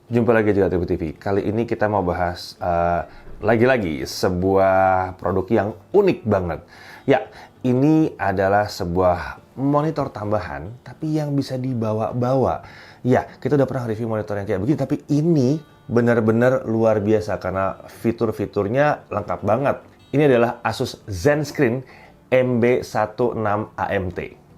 Jumpa lagi di Tribu TV. Kali ini kita mau bahas lagi-lagi sebuah produk yang unik banget. Ya, ini adalah sebuah monitor tambahan, tapi yang bisa dibawa-bawa. Ya, kita udah pernah review monitor yang kayak begini, tapi ini benar-benar luar biasa karena fitur-fiturnya lengkap banget. Ini adalah Asus ZenScreen MB16 AMT.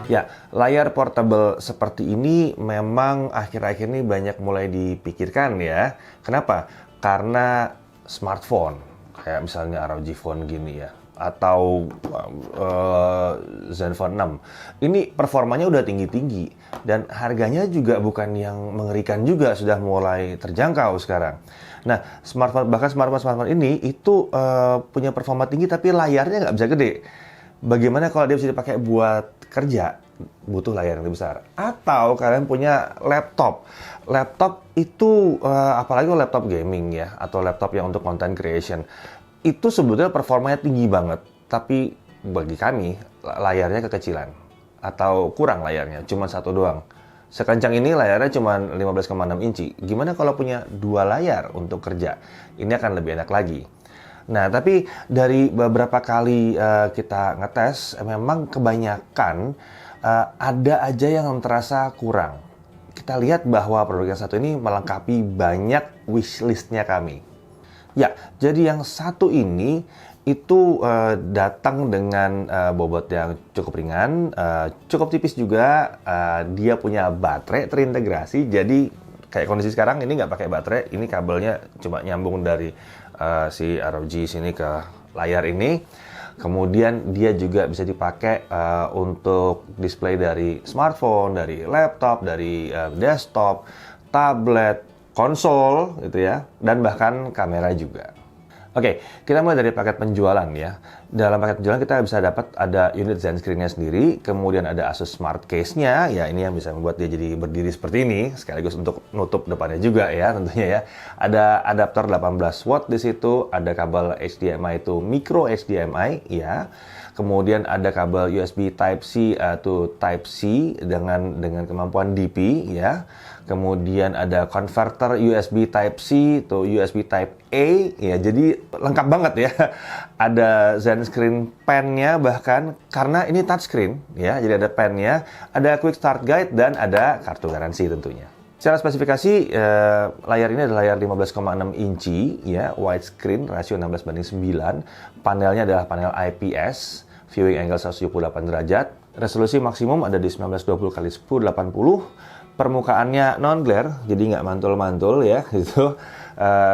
Ya, layar portable seperti ini memang akhir-akhir ini banyak mulai dipikirkan ya. Kenapa? Karena smartphone, kayak misalnya ROG Phone gini ya, atau Zenfone 6. Ini performanya udah tinggi-tinggi, dan harganya juga bukan yang mengerikan juga, sudah mulai terjangkau sekarang. Nah, bahkan smartphone ini itu punya performa tinggi tapi layarnya nggak bisa gede. Bagaimana kalau dia bisa dipakai buat kerja? Butuh layar yang lebih besar. Atau kalian punya laptop. Laptop itu, apalagi laptop gaming ya, atau laptop yang untuk content creation. Itu sebetulnya performanya tinggi banget. Tapi bagi kami, layarnya kekecilan. Atau kurang layarnya, cuma satu doang. Sekencang ini layarnya cuma 15,6 inci. Gimana kalau punya dua layar untuk kerja? Ini akan lebih enak lagi. Nah, tapi dari beberapa kali kita ngetes, memang kebanyakan ada aja yang terasa kurang. Kita lihat bahwa produk yang satu ini melengkapi banyak wishlist-nya kami. Ya, jadi yang satu ini itu datang dengan bobot yang cukup ringan, cukup tipis juga. Dia punya baterai terintegrasi, jadi kayak kondisi sekarang ini nggak pakai baterai, ini kabelnya cuma nyambung dari si ROG sini ke layar ini. Kemudian dia juga bisa dipakai untuk display dari smartphone, dari laptop, dari desktop, tablet, konsol gitu ya, dan bahkan kamera juga. Oke, kita mulai dari paket penjualan ya. Dalam paket penjualan kita bisa dapat ada unit ZenScreen-nya sendiri, kemudian ada Asus Smart Case-nya, ya ini yang bisa membuat dia jadi berdiri seperti ini, sekaligus untuk nutup depannya juga ya tentunya ya. Ada adaptor 18 watt di situ, ada kabel HDMI itu micro HDMI ya. Kemudian ada kabel USB Type-C to Type-C dengan kemampuan DP ya. Kemudian ada converter USB Type-C to USB Type-A ya. Jadi lengkap banget ya. Ada ZenScreen pen-nya bahkan, karena ini touchscreen ya. Jadi ada pen-nya, ada quick start guide, dan ada kartu garansi tentunya. Secara spesifikasi, layar ini adalah layar 15,6 inci ya, widescreen, rasio 16:9. Panelnya adalah panel IPS, viewing angle 178 derajat. Resolusi maksimum ada di 1920x1080. Permukaannya non-glare, jadi nggak mantul-mantul ya, gitu.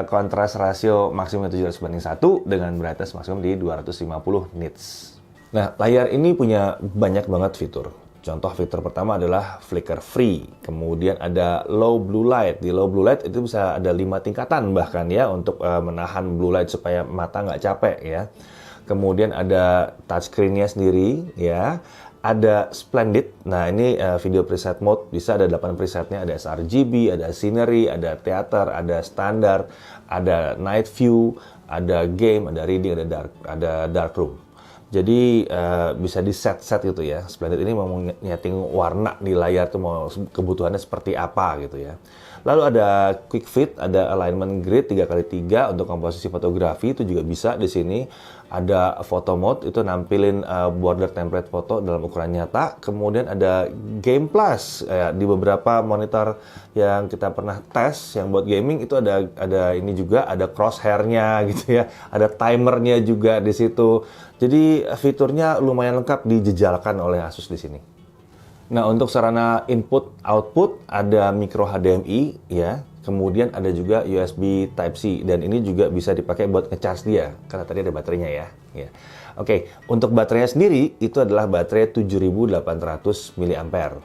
Kontras rasio maksimum 700:1 dengan brightness maksimum di 250 nits. Nah, layar ini punya banyak banget fitur. Contoh fitur pertama adalah flicker free. Kemudian ada low blue light. Di low blue light itu bisa ada 5 tingkatan bahkan ya, untuk menahan blue light supaya mata nggak capek ya. Kemudian ada touchscreen-nya sendiri ya. Ada Splendid. Nah, ini video preset mode. Bisa ada 8 presetnya. Ada sRGB, ada scenery, ada theater, ada standar, ada night view, ada game, ada reading, ada dark room. Jadi bisa di set-set gitu ya. Splendid ini mau nyeting warna di layar tuh mau kebutuhannya seperti apa gitu ya. Lalu ada quick fit, ada alignment grid 3x3 untuk komposisi fotografi, itu juga bisa di sini. Ada photo mode, itu nampilin border template foto dalam ukuran nyata. Kemudian ada Game Plus, di beberapa monitor yang kita pernah tes yang buat gaming itu ada ini juga, ada crosshair-nya gitu ya. Ada timernya juga di situ. Jadi fiturnya lumayan lengkap dijejalkan oleh Asus di sini. Nah, untuk sarana input output ada micro HDMI ya, kemudian ada juga USB Type-C, dan ini juga bisa dipakai buat ngecharge dia karena tadi ada baterainya ya. Oke, untuk baterainya sendiri itu adalah baterai 7800 mAh.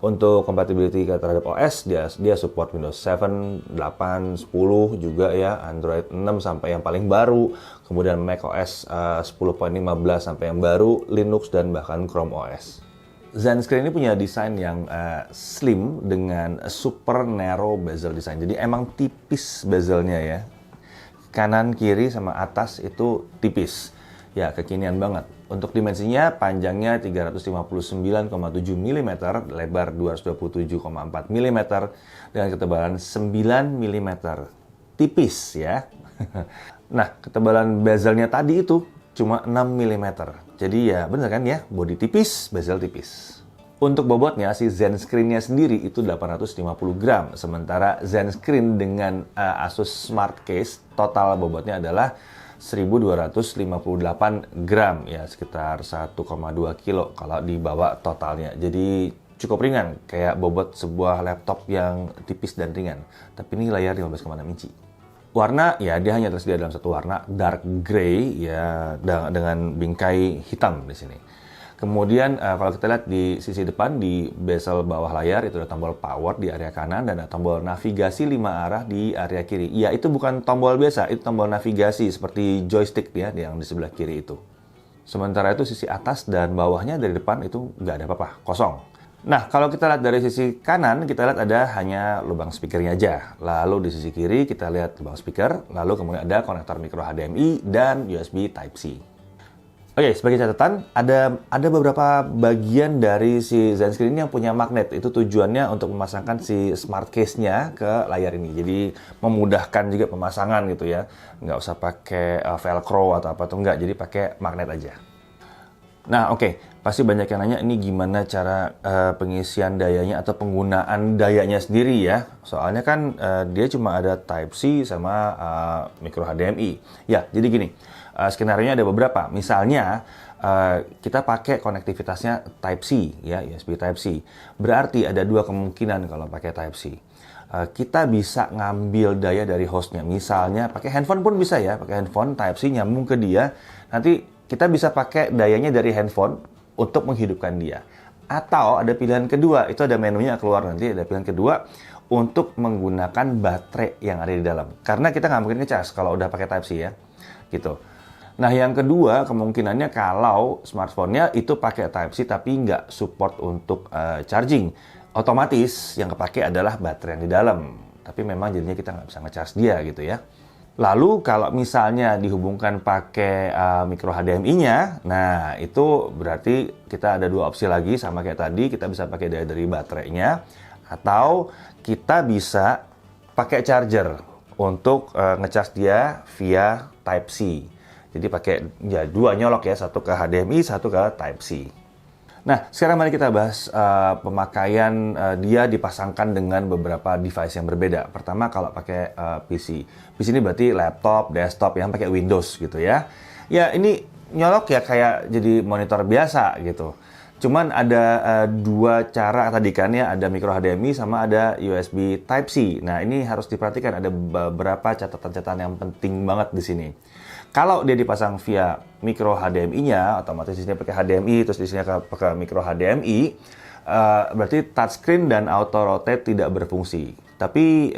Untuk compatibility terhadap OS dia support Windows 7, 8, 10 juga ya, Android 6 sampai yang paling baru, kemudian macOS 10.15 sampai yang baru, Linux, dan bahkan Chrome OS. ZenScreen ini punya desain yang slim dengan super narrow bezel design. Jadi emang tipis bezelnya ya. Kanan, kiri, sama atas itu tipis. Ya, kekinian banget. Untuk dimensinya, panjangnya 359,7 mm, lebar 227,4 mm, dengan ketebalan 9 mm. Tipis ya. Nah, ketebalan bezelnya tadi itu cuma 6 mm. Jadi ya bener kan ya, bodi tipis, bezel tipis. Untuk bobotnya, si Zen Screen-nya sendiri itu 850 gram. Sementara Zen Screen dengan Asus Smart Case, total bobotnya adalah 1258 gram. Ya, sekitar 1,2 kilo kalau dibawa totalnya. Jadi cukup ringan, kayak bobot sebuah laptop yang tipis dan ringan. Tapi ini layar 15,6 inci. Warna, ya dia hanya tersedia dalam satu warna, dark gray, ya dengan bingkai hitam di sini. Kemudian kalau kita lihat di sisi depan, di bezel bawah layar, itu ada tombol power di area kanan, dan ada tombol navigasi 5 arah di area kiri. Ya, itu bukan tombol biasa, itu tombol navigasi seperti joystick ya, yang di sebelah kiri itu. Sementara itu sisi atas dan bawahnya dari depan itu nggak ada apa-apa, kosong. Nah, kalau kita lihat dari sisi kanan, kita lihat ada hanya lubang speakernya aja. Lalu di sisi kiri kita lihat lubang speaker, lalu kemudian ada konektor micro HDMI dan USB Type-C. Oke, sebagai catatan, ada beberapa bagian dari si Zen Screen ini yang punya magnet. Itu tujuannya untuk memasangkan si smart case-nya ke layar ini. Jadi memudahkan juga pemasangan gitu ya. Nggak usah pakai velcro atau apa tuh, nggak. Jadi pakai magnet aja. Nah, oke. Pasti banyak yang nanya ini gimana cara pengisian dayanya atau penggunaan dayanya sendiri ya. Soalnya kan dia cuma ada Type-C sama micro HDMI. Ya, jadi gini. Skenario-nya ada beberapa. Misalnya, kita pakai konektivitasnya Type-C, ya, USB Type-C. Berarti ada dua kemungkinan kalau pakai Type-C. Kita bisa ngambil daya dari hostnya. Misalnya, pakai handphone pun bisa ya. Pakai handphone Type-C nyambung ke dia. Nanti kita bisa pakai dayanya dari handphone untuk menghidupkan dia. Atau ada pilihan kedua, itu ada menunya keluar nanti, ada pilihan kedua untuk menggunakan baterai yang ada di dalam. Karena kita nggak mungkin ngecas kalau udah pakai Type-C ya, gitu. Nah, yang kedua kemungkinannya kalau smartphone-nya itu pakai Type-C tapi nggak support untuk charging. Otomatis yang kepake adalah baterai yang di dalam. Tapi memang jadinya kita nggak bisa ngecas dia gitu ya. Lalu kalau misalnya dihubungkan pakai micro HDMI-nya, nah itu berarti kita ada dua opsi lagi sama kayak tadi, kita bisa pakai daya dari baterainya atau kita bisa pakai charger untuk ngecas dia via Type-C. Jadi pakai ya dua nyolok ya, satu ke HDMI, satu ke Type-C. Nah, sekarang mari kita bahas pemakaian dia dipasangkan dengan beberapa device yang berbeda. Pertama, kalau pakai PC. PC ini berarti laptop, desktop yang pakai Windows gitu ya. Ya, ini nyolok ya kayak jadi monitor biasa gitu. Cuman ada dua cara tadi kan ya, ada micro HDMI sama ada USB Type-C. Nah, ini harus diperhatikan, ada beberapa catatan-catatan yang penting banget di sini. Kalau dia dipasang via micro HDMI-nya, otomatis di sini pakai HDMI, terus di sini pakai micro HDMI, berarti touchscreen dan auto rotate tidak berfungsi. Tapi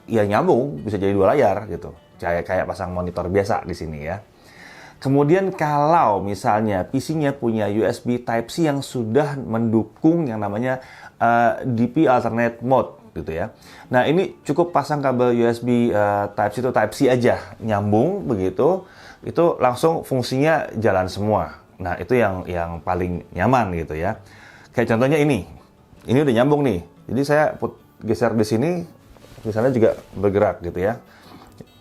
ya nyambung, bisa jadi dua layar gitu, kayak pasang monitor biasa di sini ya. Kemudian kalau misalnya PC-nya punya USB Type-C yang sudah mendukung yang namanya DP Alternate Mode gitu ya. Nah, ini cukup pasang kabel USB Type-C to Type-C aja, nyambung begitu, itu langsung fungsinya jalan semua. Nah, itu yang paling nyaman gitu ya. Kayak contohnya ini udah nyambung nih. Jadi saya geser di sini, misalnya juga bergerak gitu ya.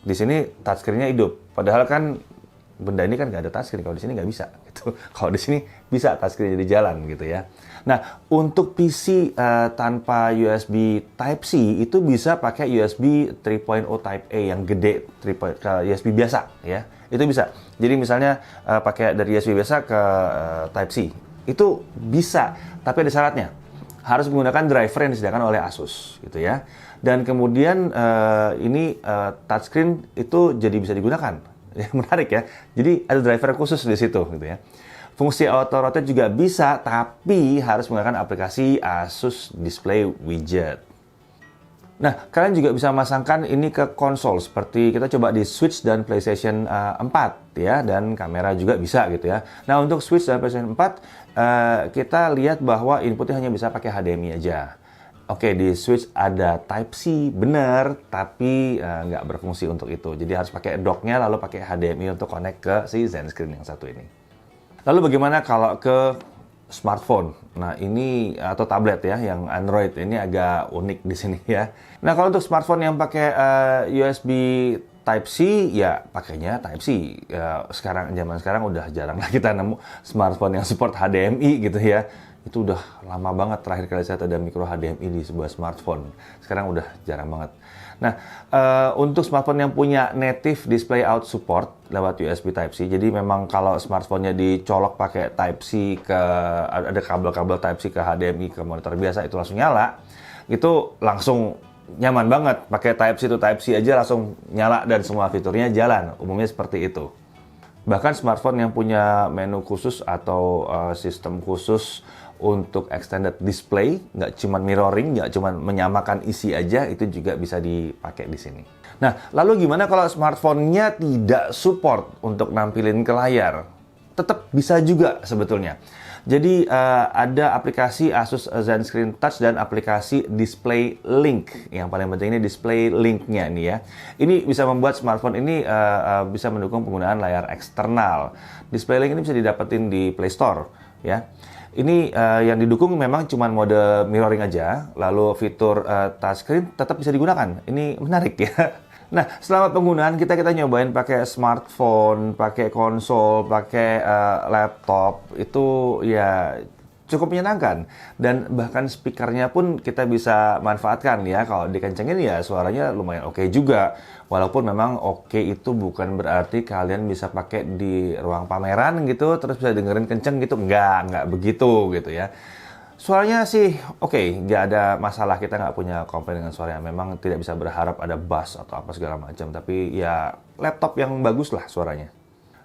Di sini touchscreen-nya hidup. Padahal kan benda ini kan nggak ada touchscreen, kalau di sini nggak bisa gitu. Kalau di sini bisa touchscreen jadi jalan gitu ya. Nah, untuk PC tanpa USB Type-C itu bisa pakai USB 3.0 Type A yang gede, USB biasa ya. Itu bisa. Jadi misalnya pakai dari USB biasa ke Type-C. Itu bisa, tapi ada syaratnya. Harus menggunakan driver yang disediakan oleh Asus gitu ya. Dan kemudian ini touchscreen itu jadi bisa digunakan. Ya, menarik ya. Jadi ada driver khusus di situ gitu ya. Fungsi auto rotate juga bisa, tapi harus menggunakan aplikasi Asus Display Widget. Nah, kalian juga bisa memasangkan ini ke konsol seperti kita coba di Switch dan PlayStation 4 ya, dan kamera juga bisa gitu ya. Nah, untuk Switch dan PlayStation 4 kita lihat bahwa inputnya hanya bisa pakai HDMI aja. Oke, di Switch ada Type-C, bener, tapi nggak berfungsi untuk itu. Jadi harus pakai docknya lalu pakai HDMI untuk connect ke si Zen Screen yang satu ini. Lalu bagaimana kalau ke smartphone? Nah, ini atau tablet ya, yang Android ini agak unik di sini ya. Nah, kalau untuk smartphone yang pakai USB Type-C, ya pakainya Type-C. Ya, zaman sekarang udah jarang lah kita nemu smartphone yang support HDMI gitu ya. Itu udah lama banget terakhir kali saya ada micro HDMI di sebuah smartphone. Sekarang udah jarang banget. Nah, untuk smartphone yang punya native display out support lewat USB Type-C, jadi memang kalau smartphone-nya dicolok pakai Type-C ada kabel-kabel Type-C ke HDMI ke monitor biasa, itu langsung nyala, itu langsung nyaman banget. Pakai Type-C to Type-C aja langsung nyala dan semua fiturnya jalan. Umumnya seperti itu. Bahkan smartphone yang punya menu khusus atau sistem khusus untuk extended display, nggak cuma mirroring, nggak cuma menyamakan isi aja, itu juga bisa dipakai di sini. Nah, lalu gimana kalau smartphone-nya tidak support untuk nampilin ke layar? Tetap bisa juga sebetulnya. Jadi ada aplikasi Asus ZenScreen Touch dan aplikasi Display Link. Yang paling penting ini Display Link-nya nih ya. Ini bisa membuat smartphone ini bisa mendukung penggunaan layar eksternal. Display Link ini bisa didapetin di Play Store ya. Ini yang didukung memang cuma mode mirroring aja, lalu fitur touchscreen tetap bisa digunakan. Ini menarik ya. Nah, selama penggunaan kita nyobain pakai smartphone, pakai konsol, pakai laptop, itu ya cukup menyenangkan. Dan bahkan speakernya pun kita bisa manfaatkan ya. Kalau dikencengin ya suaranya lumayan oke juga. Walaupun memang oke itu bukan berarti kalian bisa pakai di ruang pameran gitu, terus bisa dengerin kenceng gitu. Nggak begitu gitu ya. Suaranya sih oke, nggak ada masalah, kita nggak punya komplain dengan suaranya. Memang tidak bisa berharap ada bass atau apa segala macam, tapi ya laptop yang bagus lah suaranya.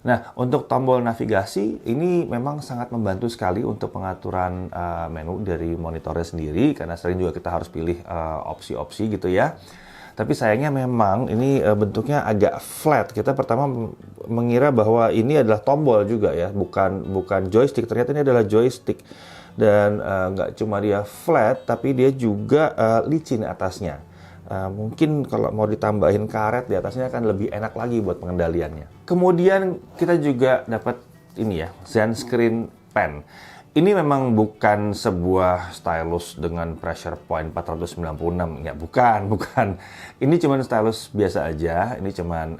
Nah, untuk tombol navigasi ini memang sangat membantu sekali untuk pengaturan menu dari monitornya sendiri, karena sering juga kita harus pilih opsi-opsi gitu ya. Tapi sayangnya memang ini bentuknya agak flat. Kita pertama mengira bahwa ini adalah tombol juga ya, bukan joystick. Ternyata ini adalah joystick. Dan nggak cuma dia flat, tapi dia juga licin atasnya. Mungkin kalau mau ditambahin karet di atasnya akan lebih enak lagi buat pengendaliannya. Kemudian kita juga dapat ini ya, ZenScreen Pen. Ini memang bukan sebuah stylus dengan pressure point 496, ya bukan. Ini cuma stylus biasa aja, ini cuma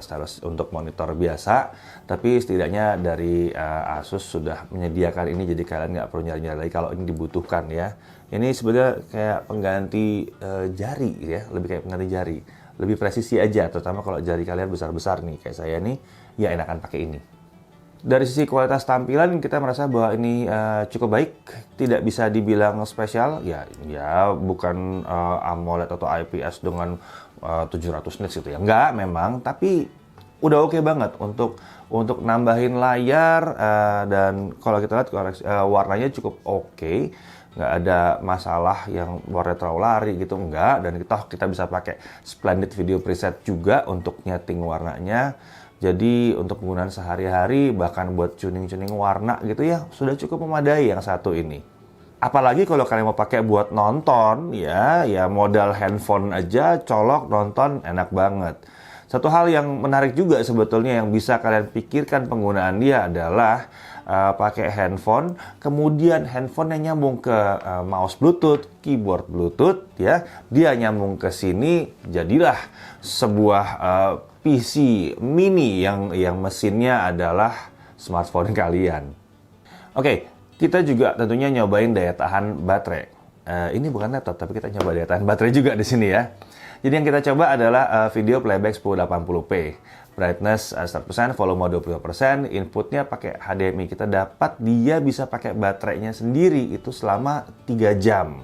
stylus untuk monitor biasa, tapi setidaknya dari Asus sudah menyediakan ini, jadi kalian nggak perlu nyari-nyari lagi kalau ini dibutuhkan ya. Ini sebenarnya kayak pengganti jari ya, lebih kayak pengganti jari, lebih presisi aja, terutama kalau jari kalian besar-besar nih, kayak saya nih, ya enakan pakai ini. Dari sisi kualitas tampilan kita merasa bahwa ini cukup baik, tidak bisa dibilang spesial, ya bukan AMOLED atau IPS dengan 700 nits gitu ya, enggak memang, tapi udah oke banget untuk nambahin layar dan kalau kita lihat warnanya cukup oke, nggak ada masalah yang warna terlalu lari gitu, enggak, dan kita bisa pakai Splendid Video Preset juga untuk nyeting warnanya. Jadi untuk penggunaan sehari-hari, bahkan buat tuning-tuning warna gitu ya, sudah cukup memadai yang satu ini. Apalagi kalau kalian mau pakai buat nonton, ya modal handphone aja, colok, nonton, enak banget. Satu hal yang menarik juga sebetulnya yang bisa kalian pikirkan penggunaan dia adalah pakai handphone, kemudian handphonenya nyambung ke mouse Bluetooth, keyboard Bluetooth, ya, dia nyambung ke sini, jadilah sebuah PC mini yang mesinnya adalah smartphone kalian. Oke, kita juga tentunya nyobain daya tahan baterai. Ini bukan laptop, tapi kita nyoba daya tahan baterai juga di sini ya. Jadi yang kita coba adalah video playback 1080p. Brightness 100%, volume 20%, inputnya pakai HDMI. Kita dapat dia bisa pakai baterainya sendiri itu selama 3 jam.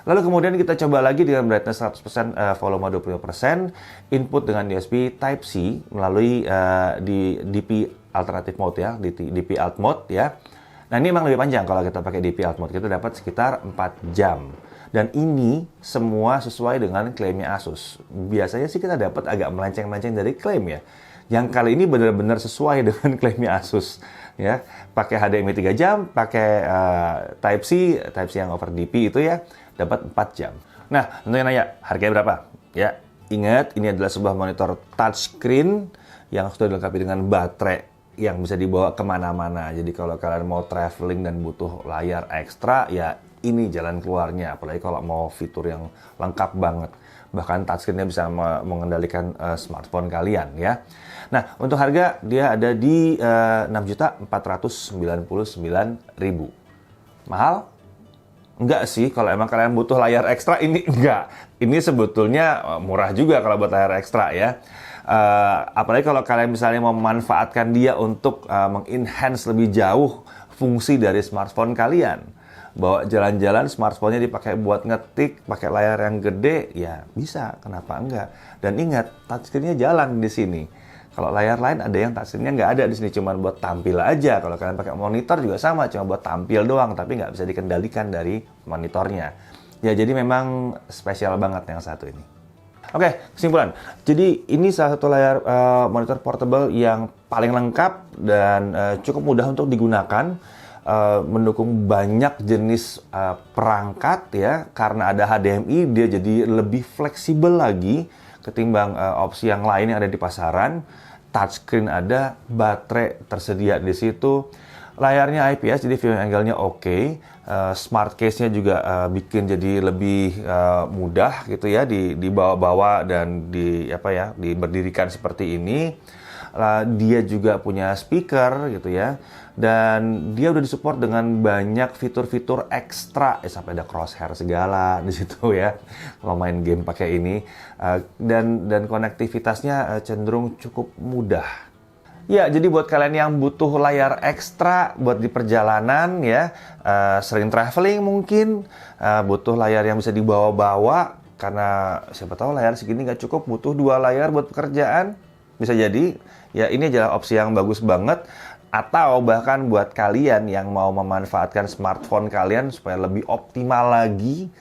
Lalu kemudian kita coba lagi dengan brightness 100%, volume 20%, input dengan USB Type-C melalui di DP alternative mode ya, DP alt mode ya. Nah ini memang lebih panjang kalau kita pakai DP alt mode, kita dapat sekitar 4 jam. Dan ini semua sesuai dengan klaimnya Asus. Biasanya sih kita dapat agak melenceng-melenceng dari klaim ya. Yang kali ini benar-benar sesuai dengan klaimnya Asus. Ya, pakai HDMI 3 jam, pakai Type-C yang over DP itu ya, dapat 4 jam. Nah, tentunya nanya, harganya berapa? Ya, ingat ini adalah sebuah monitor touchscreen yang sudah dilengkapi dengan baterai yang bisa dibawa kemana-mana. Jadi kalau kalian mau traveling dan butuh layar ekstra, ya ini jalan keluarnya. Apalagi kalau mau fitur yang lengkap banget. Bahkan touchscreen-nya bisa mengendalikan smartphone kalian ya. Nah, untuk harga dia ada di 6.499.000. Mahal? Enggak sih, kalau emang kalian butuh layar ekstra ini enggak. Ini sebetulnya murah juga kalau buat layar ekstra ya. Apalagi kalau kalian misalnya mau memanfaatkan dia untuk mengenhance lebih jauh fungsi dari smartphone kalian. Bawa jalan-jalan, smartphone-nya dipakai buat ngetik, pakai layar yang gede, ya bisa, kenapa enggak. Dan ingat, touchscreen-nya jalan di sini. Kalau layar lain ada yang touchscreen-nya nggak ada di sini, cuma buat tampil aja. Kalau kalian pakai monitor juga sama, cuma buat tampil doang, tapi nggak bisa dikendalikan dari monitornya. Ya, jadi memang spesial banget yang satu ini. Oke, kesimpulan. Jadi ini salah satu layar monitor portable yang paling lengkap dan cukup mudah untuk digunakan. Mendukung banyak jenis perangkat ya, karena ada HDMI dia jadi lebih fleksibel lagi ketimbang opsi yang lain yang ada di pasaran. Touchscreen ada, baterai tersedia di situ, layarnya IPS jadi viewing angle-nya oke. Smart case-nya juga bikin jadi lebih mudah gitu ya dibawa-bawa dan diberdirikan seperti ini. Dia juga punya speaker gitu ya, dan dia udah disupport dengan banyak fitur-fitur ekstra, sampai ada crosshair segala di situ ya kalau main game pakai ini, dan konektivitasnya cenderung cukup mudah. Ya, jadi buat kalian yang butuh layar ekstra buat di perjalanan ya, sering traveling mungkin, butuh layar yang bisa dibawa-bawa, karena siapa tahu layar segini nggak cukup, butuh 2 layar buat pekerjaan, bisa jadi. Ya, ini adalah opsi yang bagus banget. Atau bahkan buat kalian yang mau memanfaatkan smartphone kalian supaya lebih optimal lagi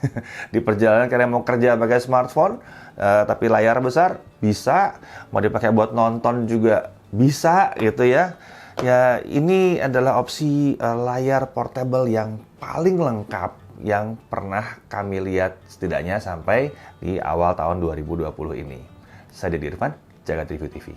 di perjalanan, kalian mau kerja pakai smartphone, tapi layar besar, bisa. Mau dipakai buat nonton juga bisa gitu ya. Ya, ini adalah opsi layar portable yang paling lengkap yang pernah kami lihat setidaknya sampai di awal tahun 2020 ini. Saya Deddy Irfan, Jagat Review TV.